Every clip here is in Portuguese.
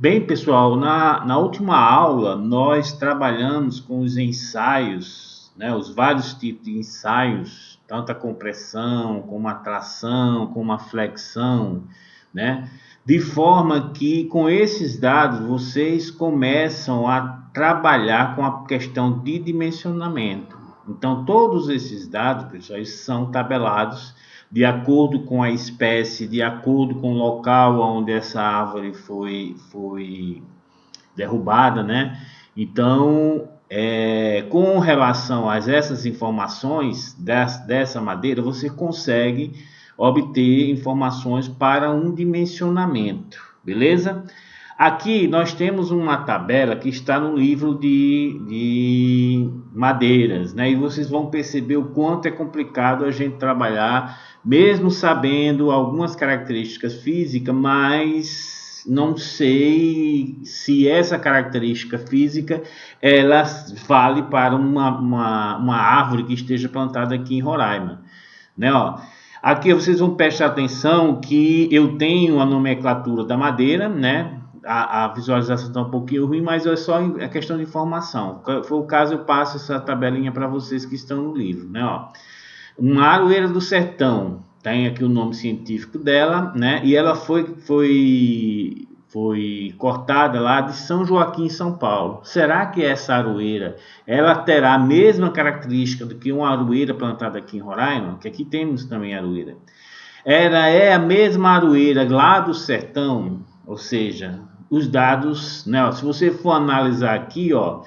Bem, pessoal, na última aula nós trabalhamos com os ensaios, né, os vários tipos de ensaios, tanto a compressão, como a tração, como a flexão, né? De forma que com esses dados vocês começam a trabalhar com a questão de dimensionamento. Então, todos esses dados, pessoal, são tabelados de acordo com a espécie, de acordo com o local onde essa árvore foi derrubada, né? Então, com relação a essas informações dessa madeira, você consegue obter informações para um dimensionamento, beleza? Aqui nós temos uma tabela que está no livro de madeiras, né? E vocês vão perceber o quanto é complicado a gente trabalhar, mesmo sabendo algumas características físicas, mas não sei se essa característica física ela vale para uma árvore que esteja plantada aqui em Roraima, né? Ó, aqui vocês vão prestar atenção que eu tenho a nomenclatura da madeira, né? A visualização está um pouquinho ruim, mas é só a questão de informação. Se for o caso, eu passo essa tabelinha para vocês que estão no livro, né? Ó, uma aroeira do sertão, tem aqui o nome científico dela, né? E ela foi cortada lá de São Joaquim, São Paulo. Será que essa aroeira ela terá a mesma característica do que uma aroeira plantada aqui em Roraima? Que aqui temos também aroeira. Ela é a mesma aroeira lá do sertão, ou seja, os dados, né? Se você for analisar aqui, ó,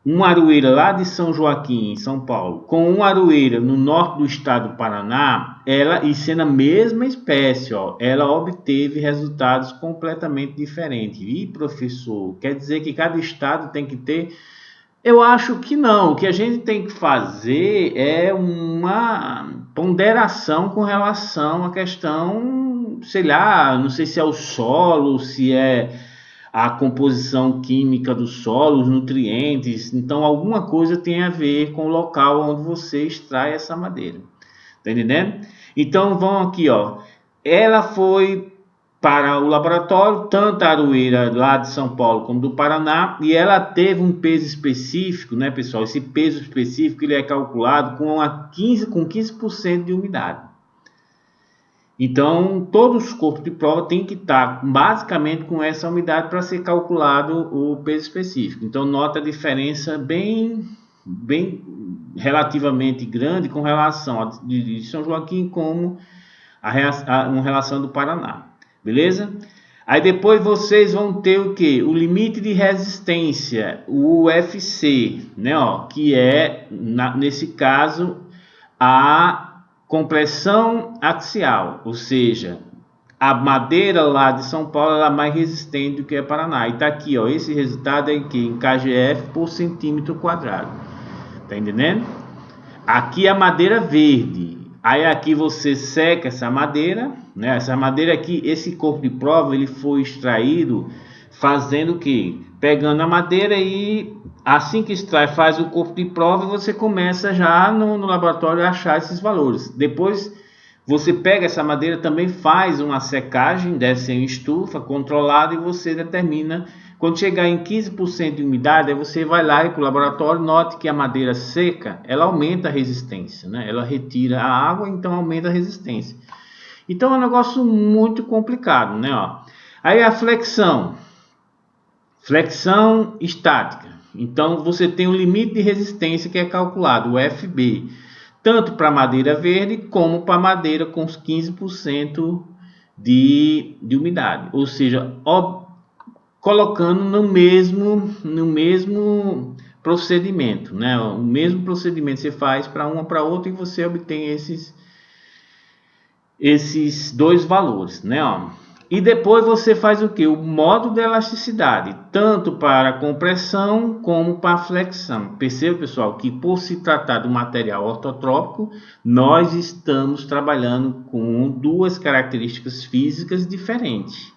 uma aroeira lá de São Joaquim, em São Paulo, com uma aroeira no norte do estado do Paraná, ela, e sendo a mesma espécie, ó, ela obteve resultados completamente diferentes. E, professor, quer dizer que cada estado tem que ter? Eu acho que não. O que a gente tem que fazer é uma ponderação com relação à questão, sei lá, não sei se é o solo, se é a composição química do solo, os nutrientes. Então, alguma coisa tem a ver com o local onde você extrai essa madeira. Tá entendendo? Então, vamos aqui, ó. Ela foi para o laboratório, tanto a aroeira lá de São Paulo como do Paraná, e ela teve um peso específico, né, pessoal? Esse peso específico ele é calculado com 15% de umidade. Então, todos os corpos de prova têm que estar basicamente com essa umidade para ser calculado o peso específico. Então, nota a diferença bem relativamente grande com relação de São Joaquim como uma relação do Paraná. Beleza? Aí depois vocês vão ter o que? O limite de resistência, o UFC, né? Ó, que é, nesse caso, a compressão axial, ou seja, a madeira lá de São Paulo ela é mais resistente do que a Paraná. E tá aqui, ó, esse resultado é em KGF por centímetro quadrado. Tá entendendo? Aqui a madeira verde. Aí aqui você seca essa madeira, né? Essa madeira aqui, esse corpo de prova, ele foi extraído fazendo o quê? Pegando a madeira e assim que extrai, faz o corpo de prova, você começa já no laboratório a achar esses valores. Depois você pega essa madeira, também faz uma secagem, deve ser em estufa controlada e você determina. Quando chegar em 15% de umidade, aí você vai lá e para o laboratório, note que a madeira seca, ela aumenta a resistência, né? Ela retira a água, então aumenta a resistência. Então é um negócio muito complicado, né? Ó. Aí a flexão estática. Então você tem um limite de resistência que é calculado, o FB, tanto para madeira verde como para madeira com 15% de umidade. Ou seja, colocando no mesmo procedimento, né? O mesmo procedimento você faz para uma para outra e você obtém esses dois valores, né? Ó. E depois você faz o que? O módulo de elasticidade, tanto para a compressão como para a flexão. Perceba, pessoal, que por se tratar de um material ortotrópico, nós estamos trabalhando com duas características físicas diferentes,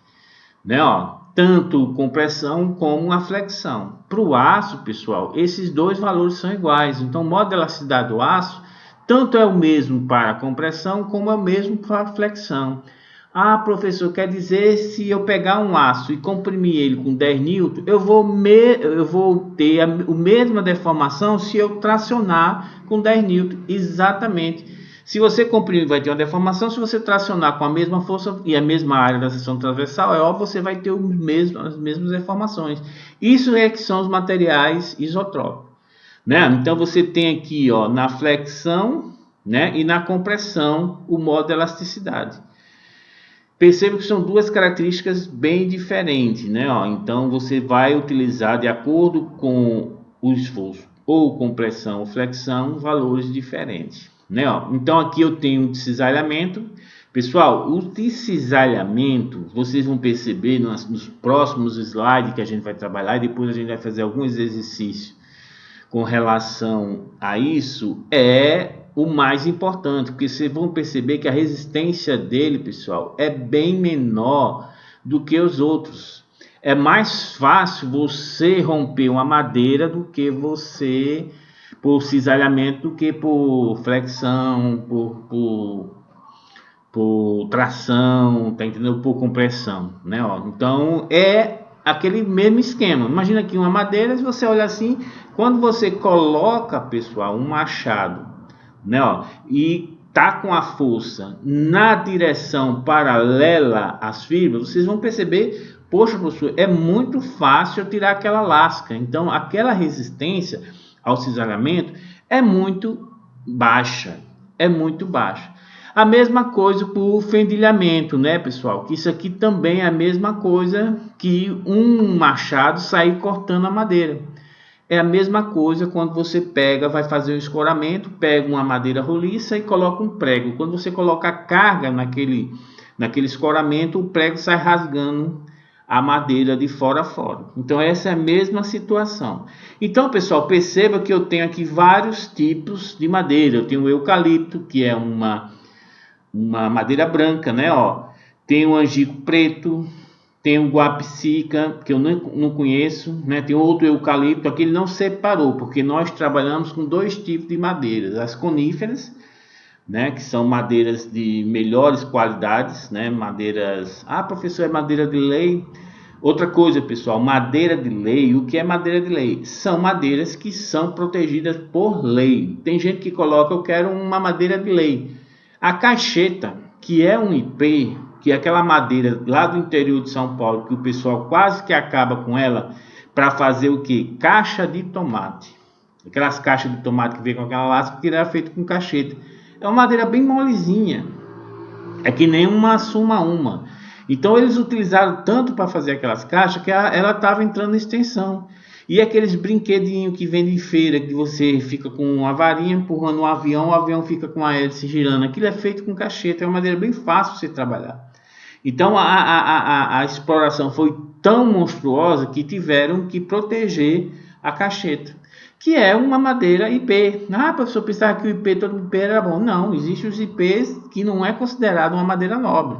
né? Ó, tanto compressão como a flexão. Para o aço, pessoal, esses dois valores são iguais. Então, o módulo de elasticidade do aço tanto é o mesmo para a compressão como é o mesmo para a flexão. Ah, professor, quer dizer, se eu pegar um aço e comprimir ele com 10 newton, eu vou ter a mesma deformação se eu tracionar com 10 newton. Exatamente. Se você comprimir, vai ter uma deformação. Se você tracionar com a mesma força e a mesma área da seção transversal, é óbvio, você vai ter as mesmas deformações. Isso é que são os materiais isotrópicos, né? Então você tem aqui, ó, na flexão, né, e na compressão o modo de elasticidade. Perceba que são duas características bem diferentes, né? Ó, então você vai utilizar de acordo com o esforço ou compressão ou flexão valores diferentes, né? Ó, então aqui eu tenho o cisalhamento. Pessoal, o cisalhamento vocês vão perceber nos próximos slides que a gente vai trabalhar, e depois a gente vai fazer alguns exercícios com relação a isso, é o mais importante, porque vocês vão perceber que a resistência dele, pessoal, é bem menor do que os outros. É mais fácil você romper uma madeira do que você por cisalhamento, do que por flexão, por tração, tá entendendo? Por compressão, né? Ó, então é aquele mesmo esquema. Imagina aqui uma madeira, se você olha assim, quando você coloca, pessoal, um machado, né? Ó, e tá com a força na direção paralela às fibras, vocês vão perceber, poxa, professor, é muito fácil tirar aquela lasca. Então, aquela resistência ao cisalhamento é muito baixa, é muito baixa. A mesma coisa para o fendilhamento, né, pessoal? Que isso aqui também é a mesma coisa que um machado sair cortando a madeira. É a mesma coisa quando você vai fazer um escoramento, pega uma madeira roliça e coloca um prego. Quando você coloca a carga naquele escoramento, o prego sai rasgando a madeira de fora a fora. Então essa é a mesma situação. Então, pessoal, perceba que eu tenho aqui vários tipos de madeira. Eu tenho o eucalipto, que é uma madeira branca, né? Ó, tem o angico preto, tem o guapicica, que eu não conheço, né? Tem outro eucalipto, aqui ele não separou, porque nós trabalhamos com dois tipos de madeiras, as coníferas, né? Que são madeiras de melhores qualidades, né? Madeiras, professor, é madeira de lei. Outra coisa, pessoal, madeira de lei, o que é madeira de lei? São madeiras que são protegidas por lei. Tem gente que coloca, eu quero uma madeira de lei. A cacheta, que é um IP, que é aquela madeira lá do interior de São Paulo, que o pessoal quase que acaba com ela, para fazer o que? Caixa de tomate. Aquelas caixas de tomate que vem com aquela lasca, que era feito com cacheta. É uma madeira bem molezinha. É que nem uma suma. Então eles utilizaram tanto para fazer aquelas caixas que ela estava entrando em extensão. E aqueles brinquedinhos que vendem em feira, que você fica com uma varinha empurrando um avião, o avião fica com a hélice girando. Aquilo é feito com cacheta, é uma madeira bem fácil de você trabalhar. Então a exploração foi tão monstruosa que tiveram que proteger a cacheta, que é uma madeira IP. Professor, pensava que o IP, todo IP era bom. Não, existem os IPs que não é considerado uma madeira nobre.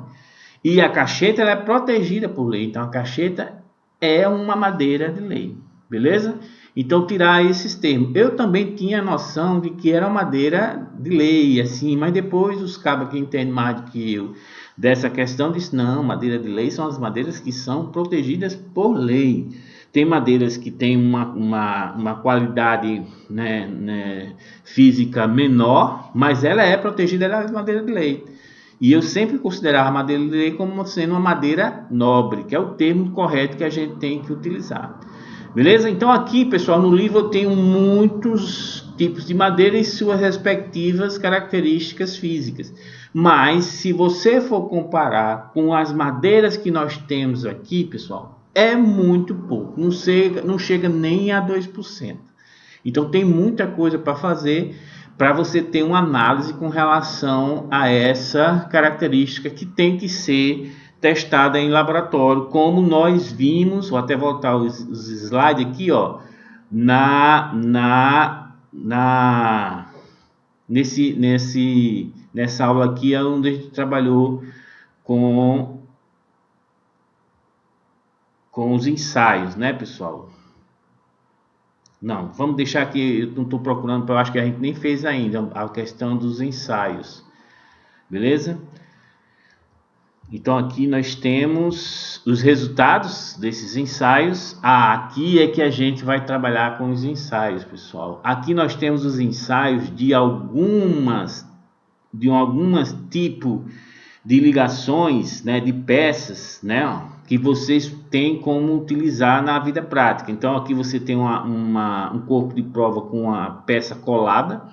E a cacheta ela é protegida por lei. Então a cacheta é uma madeira de lei. Beleza? Então tirar esses termos. Eu também tinha noção de que era madeira de lei, assim, mas depois os cabos que entendem mais do que eu dessa questão disse, não, madeira de lei são as madeiras que são protegidas por lei. Tem madeiras que têm uma qualidade, né, física menor, mas ela é protegida, ela é madeira de lei. E eu sempre considerava a madeira de lei como sendo uma madeira nobre, que é o termo correto que a gente tem que utilizar. Beleza? Então aqui, pessoal, no livro eu tenho muitos tipos de madeira e suas respectivas características físicas. Mas se você for comparar com as madeiras que nós temos aqui, pessoal, é muito pouco. Não chega nem a 2%. Então tem muita coisa para fazer para você ter uma análise com relação a essa característica que tem que ser testada em laboratório, como nós vimos, vou até voltar os slides aqui, ó, nessa aula aqui é onde a gente trabalhou com os ensaios, né, pessoal? Não, vamos deixar aqui, eu não estou procurando, eu acho que a gente nem fez ainda a questão dos ensaios, beleza? Então aqui nós temos os resultados desses ensaios. Aqui é que a gente vai trabalhar com os ensaios, pessoal. Aqui nós temos os ensaios de algumas tipo de ligações, né, de peças, né, que vocês têm como utilizar na vida prática. Então aqui você tem um corpo de prova com a peça colada.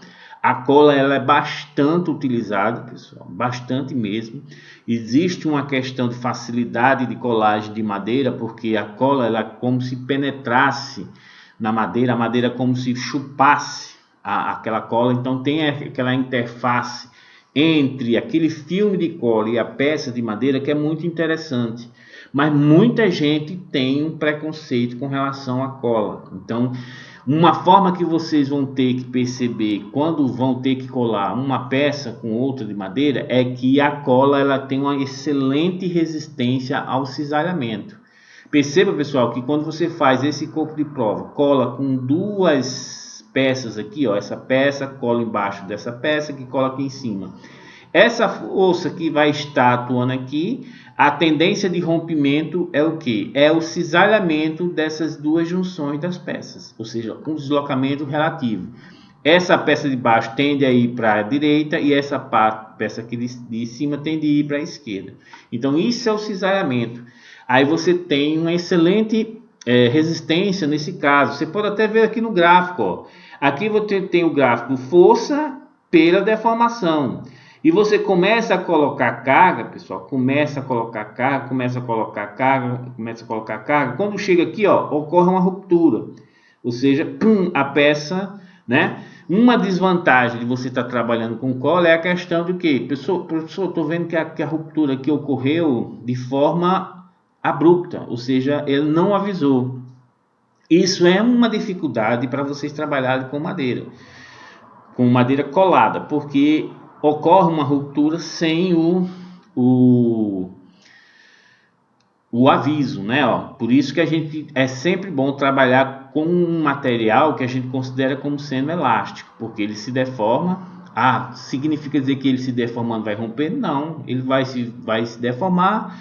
A cola ela é bastante utilizada, pessoal, bastante mesmo. Existe uma questão de facilidade de colagem de madeira, porque a cola ela é como se penetrasse na madeira, a madeira como se chupasse aquela cola. Então tem aquela interface entre aquele filme de cola e a peça de madeira que é muito interessante. Mas muita gente tem um preconceito com relação à cola. Então, uma forma que vocês vão ter que perceber quando vão ter que colar uma peça com outra de madeira é que a cola ela tem uma excelente resistência ao cisalhamento. Perceba, pessoal, que quando você faz esse corpo de prova, cola com duas peças aqui, ó, essa peça cola embaixo dessa peça que cola aqui em cima. Essa força que vai estar atuando aqui, a tendência de rompimento é o que? É o cisalhamento dessas duas junções das peças, ou seja, um deslocamento relativo. Essa peça de baixo tende a ir para a direita e essa peça aqui de cima tende a ir para a esquerda. Então isso é o cisalhamento. Aí você tem uma excelente resistência nesse caso. Você pode até ver aqui no gráfico. Ó. Aqui você tem o gráfico força pela deformação. E você começa a colocar carga, pessoal, começa a colocar carga. Quando chega aqui, ó, ocorre uma ruptura. Ou seja, a peça, né? Uma desvantagem de você estar trabalhando com cola é a questão de que, professor, estou vendo que a ruptura aqui ocorreu de forma abrupta, ou seja, ele não avisou. Isso é uma dificuldade para vocês trabalharem com madeira colada, porque ocorre uma ruptura sem o aviso, né? Ó, por isso que a gente é sempre bom trabalhar com um material que a gente considera como sendo elástico, porque ele se deforma. Significa dizer que ele se deformando vai romper? Não, ele vai se deformar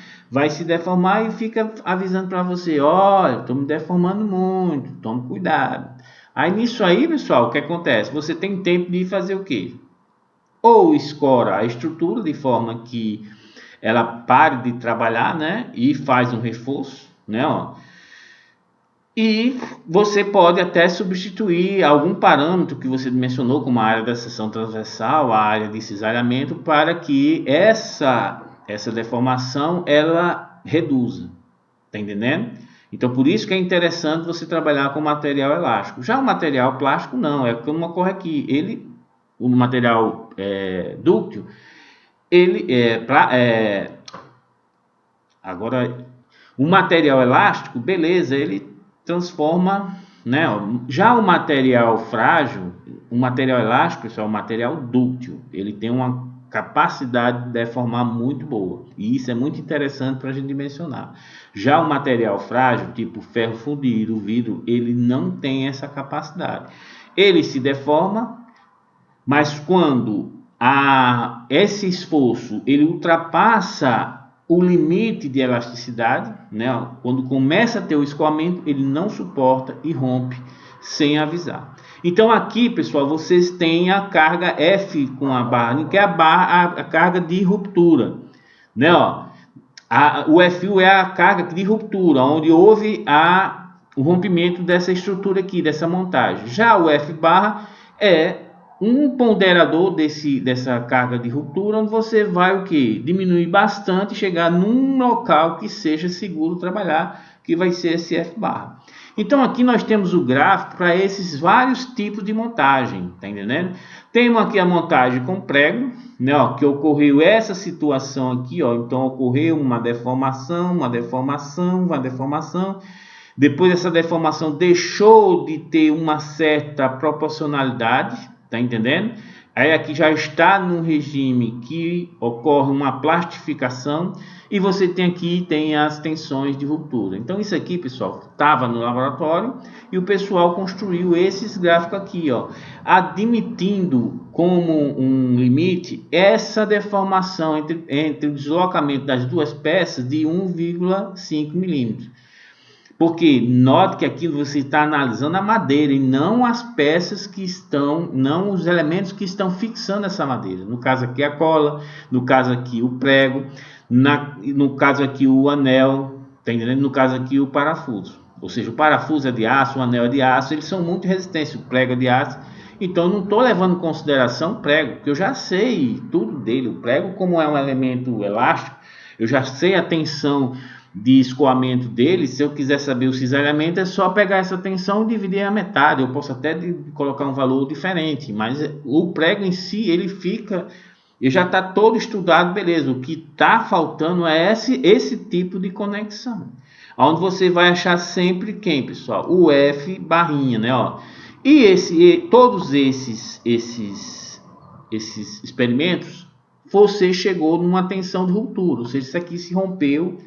e fica avisando para você, olha, estou me deformando muito, tome cuidado. Aí nisso aí, pessoal, o que acontece? Você tem tempo de fazer o quê? Ou escora a estrutura de forma que ela pare de trabalhar, né? E faz um reforço, né? Ó. E você pode até substituir algum parâmetro que você mencionou, como a área da seção transversal, a área de cisalhamento, para que essa deformação ela reduza. Tá entendendo? Então, por isso que é interessante você trabalhar com material elástico. Já o material plástico não, é como ocorre aqui. O material dúctil, agora o material elástico, beleza, ele transforma, né? Já o material frágil, o material elástico, pessoal, é um material dúctil, ele tem uma capacidade de deformar muito boa, e isso é muito interessante para a gente mencionar. Já o material frágil, tipo ferro fundido, vidro, ele não tem essa capacidade. Ele se deforma, mas quando esse esforço ele ultrapassa o limite de elasticidade, né? Quando começa a ter o escoamento, ele não suporta e rompe sem avisar. Então aqui, pessoal, vocês têm a carga F com a barra, que é a carga de ruptura, né? Ó, o FU é a carga de ruptura, onde houve o rompimento dessa estrutura aqui, dessa montagem. Já o F barra é um ponderador dessa carga de ruptura, onde você vai o que? Diminuir bastante e chegar num local que seja seguro trabalhar, que vai ser esse F barra. Então aqui nós temos o gráfico para esses vários tipos de montagem, tá entendendo? Temos aqui a montagem com prego, né, ó, que ocorreu essa situação aqui, ó, então ocorreu uma deformação. Depois essa deformação deixou de ter uma certa proporcionalidade, tá entendendo? Aí aqui já está no regime que ocorre uma plastificação e você tem as tensões de ruptura. Então isso aqui, pessoal, estava no laboratório e o pessoal construiu esses gráficos aqui, ó, admitindo como um limite essa deformação entre o deslocamento das duas peças de 1,5 milímetros. Porque note que aqui você está analisando a madeira e não as peças que estão, não os elementos que estão fixando essa madeira. No caso aqui a cola, no caso aqui o prego, no caso aqui o anel, tá entendendo? No caso aqui o parafuso. Ou seja, o parafuso é de aço, o anel é de aço, eles são muito resistentes, o prego é de aço. Então não estou levando em consideração o prego, porque eu já sei tudo dele. O prego, como é um elemento elástico, eu já sei a tensão de escoamento dele. Se eu quiser saber o cisalhamento, é só pegar essa tensão e dividir a metade. Eu posso até colocar um valor diferente, mas o prego em si, ele fica, ele já está todo estudado, beleza. O que está faltando é esse tipo de conexão, onde você vai achar sempre quem, pessoal? O F barrinha, né? Ó. E todos esses experimentos, você chegou numa tensão de ruptura, ou seja, isso aqui se rompeu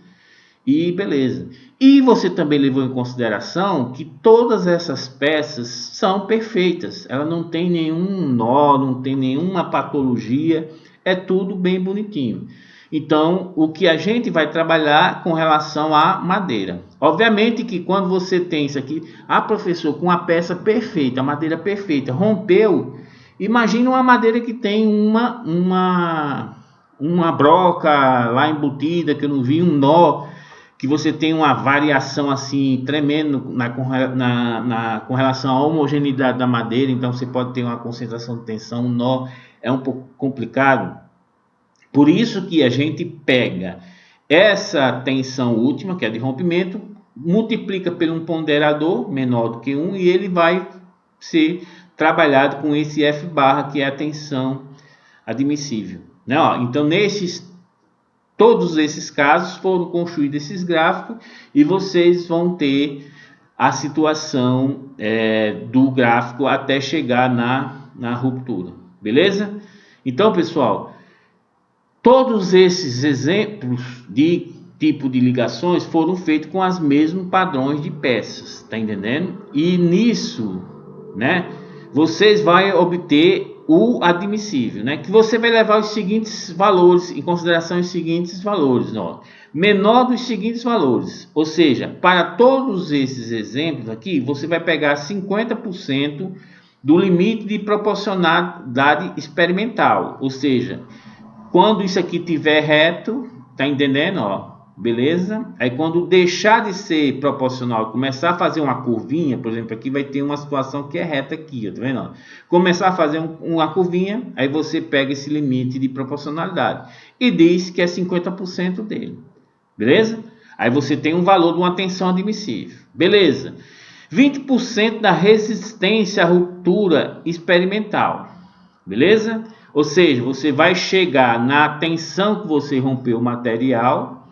e beleza. E você também levou em consideração que todas essas peças são perfeitas. Ela não tem nenhum nó, não tem nenhuma patologia. É tudo bem bonitinho. Então, o que a gente vai trabalhar com relação à madeira. Obviamente que quando você tem isso aqui, professor, com a peça perfeita, a madeira perfeita, rompeu. Imagina uma madeira que tem uma broca lá embutida, que eu não vi, um nó, que você tem uma variação assim tremenda com relação à homogeneidade da madeira. Então você pode ter uma concentração de tensão, um nó é um pouco complicado. Por isso que a gente pega essa tensão última, que é de rompimento, multiplica por um ponderador menor do que 1 e ele vai ser trabalhado com esse F barra, que é a tensão admissível, né? Então todos esses casos foram construídos esses gráficos e vocês vão ter a situação do gráfico até chegar na ruptura, beleza? Então, pessoal, todos esses exemplos de tipo de ligações foram feitos com os mesmos padrões de peças, tá entendendo? E nisso, né, vocês vão obter o admissível, né? Que você vai levar os seguintes valores em consideração, os seguintes valores, ó, menor dos seguintes valores. Ou seja, para todos esses exemplos aqui, você vai pegar 50% do limite de proporcionalidade experimental. Ou seja, quando isso aqui tiver reto, tá entendendo, ó? Beleza? Aí quando deixar de ser proporcional, começar a fazer uma curvinha, por exemplo, aqui vai ter uma situação que é reta aqui, ó, tá vendo? Ó? Começar a fazer uma curvinha, aí você pega esse limite de proporcionalidade e diz que é 50% dele. Beleza? Aí você tem um valor de uma tensão admissível. Beleza? 20% da resistência à ruptura experimental. Beleza? Ou seja, você vai chegar na tensão que você rompeu o material.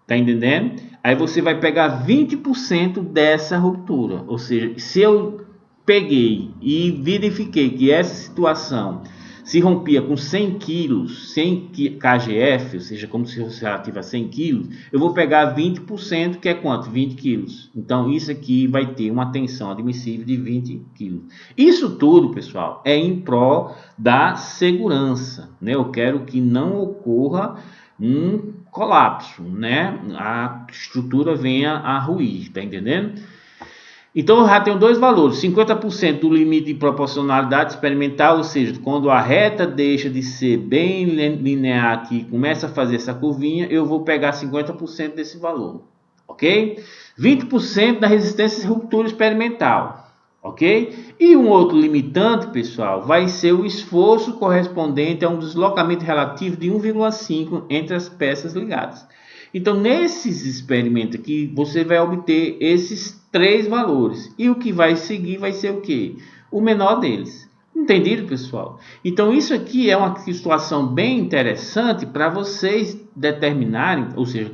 Tá entendendo? Aí você vai pegar 20% dessa ruptura. Ou seja, se eu peguei e verifiquei que essa situação se rompia com 100 kg, 100 kgf, ou seja, como se fosse relativa a 100 kg, eu vou pegar 20%, que é quanto? 20 kg. Então, isso aqui vai ter uma tensão admissível de 20 kg. Isso tudo, pessoal, é em prol da segurança, né? Eu quero que não ocorra um colapso, né? A estrutura venha a ruir, tá entendendo? Então eu já tenho dois valores: 50% do limite de proporcionalidade experimental, ou seja, quando a reta deixa de ser bem linear aqui, começa a fazer essa curvinha, eu vou pegar 50% desse valor, ok? 20% da resistência de ruptura experimental, ok? E um outro limitante, pessoal, vai ser o esforço correspondente a um deslocamento relativo de 1,5 entre as peças ligadas. Então, nesses experimentos aqui, você vai obter esses três valores. E o que vai seguir vai ser o quê? O menor deles. Entendido, pessoal? Então, isso aqui é uma situação bem interessante para vocês determinarem, ou seja,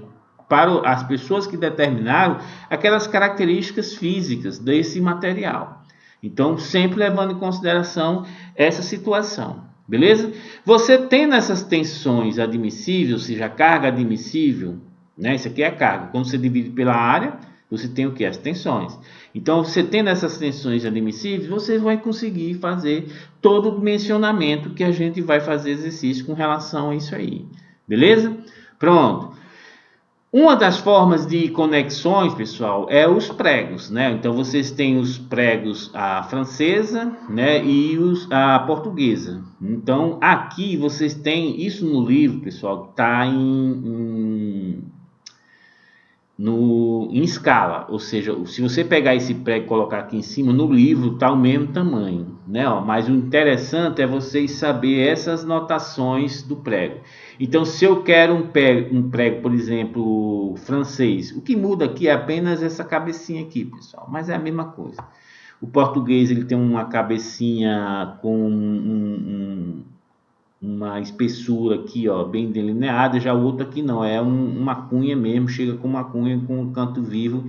para as pessoas que determinaram aquelas características físicas desse material. Então, sempre levando em consideração essa situação. Beleza? Você tendo essas tensões admissíveis, ou seja, a carga admissível, né? Isso aqui é a carga. Quando você divide pela área, você tem o que? As tensões. Então, você tendo essas tensões admissíveis, você vai conseguir fazer todo o dimensionamento que a gente vai fazer exercício com relação a isso aí. Beleza? Pronto. Uma das formas de conexões, pessoal, é os pregos, né? Então vocês têm os pregos a francesa, né, e a portuguesa. Então aqui vocês têm isso no livro, pessoal, está em escala, ou seja, se você pegar esse prego e colocar aqui em cima, no livro está o mesmo tamanho, né? Ó, mas o interessante é vocês saber essas notações do prego. Então, se eu quero um prego, por exemplo, francês, o que muda aqui é apenas essa cabecinha aqui, pessoal, mas é a mesma coisa. O português ele tem uma cabecinha com uma espessura aqui, ó, bem delineada, já o outro aqui não, é uma cunha mesmo, chega com uma cunha com um canto vivo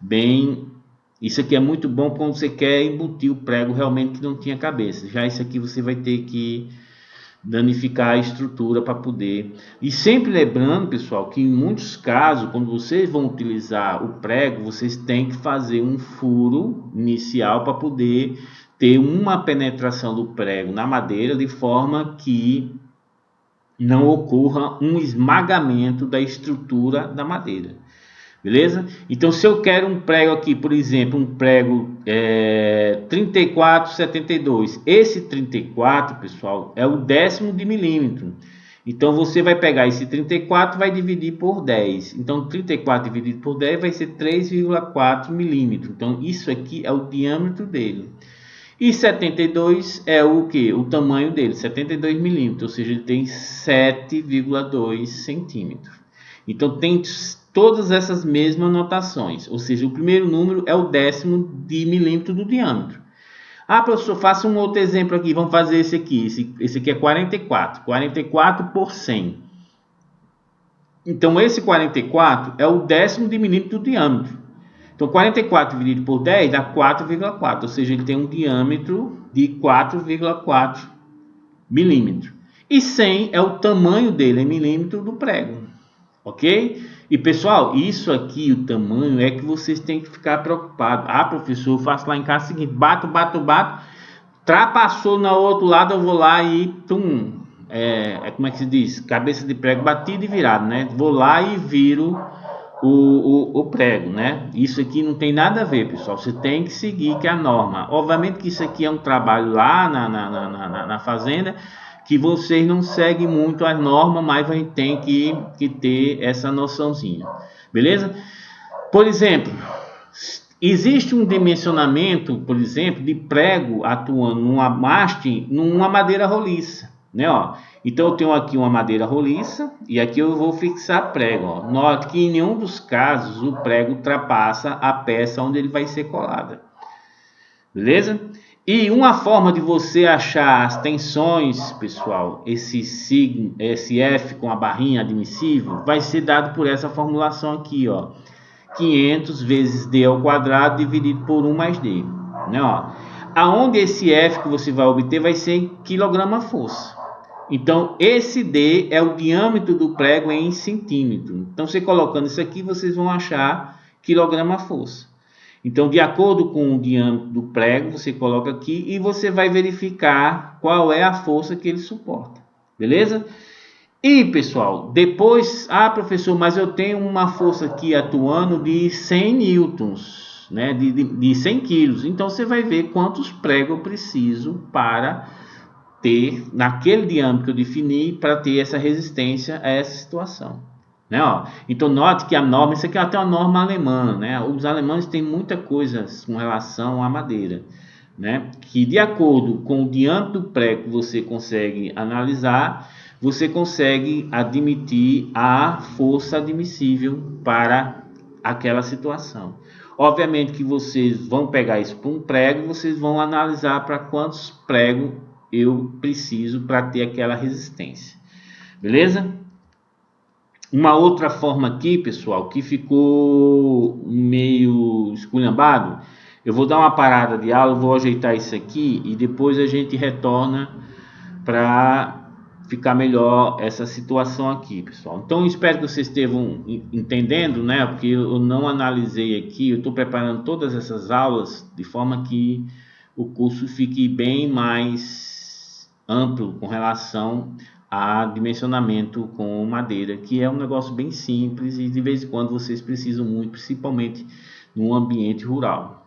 bem. Isso aqui é muito bom quando você quer embutir o prego realmente que não tinha cabeça. Já isso aqui você vai ter que danificar a estrutura para poder. E sempre lembrando, pessoal, que em muitos casos, quando vocês vão utilizar o prego, vocês têm que fazer um furo inicial para poder ter uma penetração do prego na madeira de forma que não ocorra um esmagamento da estrutura da madeira. Beleza? Então, se eu quero um prego aqui, por exemplo, um prego 3472, esse 34, pessoal, é o 10º de milímetro. Então, você vai pegar esse 34 e vai dividir por 10. Então, 34 dividido por 10 vai ser 3,4 milímetros. Então, isso aqui é o diâmetro dele. E 72 é o que? O tamanho dele, 72 milímetros, ou seja, ele tem 7,2 centímetros. Então tem todas essas mesmas notações, ou seja, o primeiro número é o 10º de milímetro do diâmetro. Ah, professor, faça um outro exemplo aqui, vamos fazer esse aqui. Esse aqui é 44, 44 por 100. Então esse 44 é o 10º de milímetro do diâmetro. Então, 44 dividido por 10 dá 4,4, ou seja, ele tem um diâmetro de 4,4 milímetros. E 100 é o tamanho dele em milímetro do prego, ok? E pessoal, isso aqui, o tamanho, é que vocês têm que ficar preocupados. Ah, professor, eu faço lá em casa o seguinte, bato, trapassou no outro lado, eu vou lá e tum, como é que se diz? Cabeça de prego batida e virado, né? Vou lá e viro o prego, né? Isso aqui não tem nada a ver, pessoal. Você tem que seguir que é a norma. Obviamente que isso aqui é um trabalho lá na fazenda que vocês não seguem muito as normas, mas a gente tem que ter essa noçãozinha, beleza? Por exemplo, existe um dimensionamento, por exemplo, de prego atuando numa haste, numa madeira roliça, né? Ó, então eu tenho aqui uma madeira roliça e aqui eu vou fixar prego. Ó. Note que em nenhum dos casos o prego ultrapassa a peça onde ele vai ser colada, beleza? E uma forma de você achar as tensões, pessoal, esse signo, esse F com a barrinha admissível, vai ser dado por essa formulação aqui, ó. 500 vezes d ao quadrado dividido por 1 mais d, né? Ó, aonde esse F que você vai obter vai ser em quilograma-força. Então, esse d é o diâmetro do prego em centímetro. Então, você colocando isso aqui, vocês vão achar quilograma-força. Então, de acordo com o diâmetro do prego, você coloca aqui e você vai verificar qual é a força que ele suporta, beleza? E pessoal, depois, professor, mas eu tenho uma força aqui atuando de 100 newtons, né, de 100 quilos. Então você vai ver quantos pregos eu preciso para ter, naquele diâmetro que eu defini, para ter essa resistência a essa situação. Né, ó. Então note que a norma, isso aqui é até uma norma alemã, né? Os alemães têm muita coisa com relação à madeira, né? Que de acordo com o diâmetro do prego que você consegue analisar, você consegue admitir a força admissível para aquela situação. Obviamente que vocês vão pegar isso para um prego e vocês vão analisar para quantos pregos eu preciso para ter aquela resistência. Beleza? Uma outra forma aqui, pessoal, que ficou meio esculhambado, eu vou dar uma parada de aula, vou ajeitar isso aqui e depois a gente retorna para ficar melhor essa situação aqui, pessoal. Então, espero que vocês estejam entendendo, né? Porque eu não analisei aqui, eu estou preparando todas essas aulas de forma que o curso fique bem mais amplo com relação a dimensionamento com madeira, que é um negócio bem simples e de vez em quando vocês precisam muito, principalmente num ambiente rural.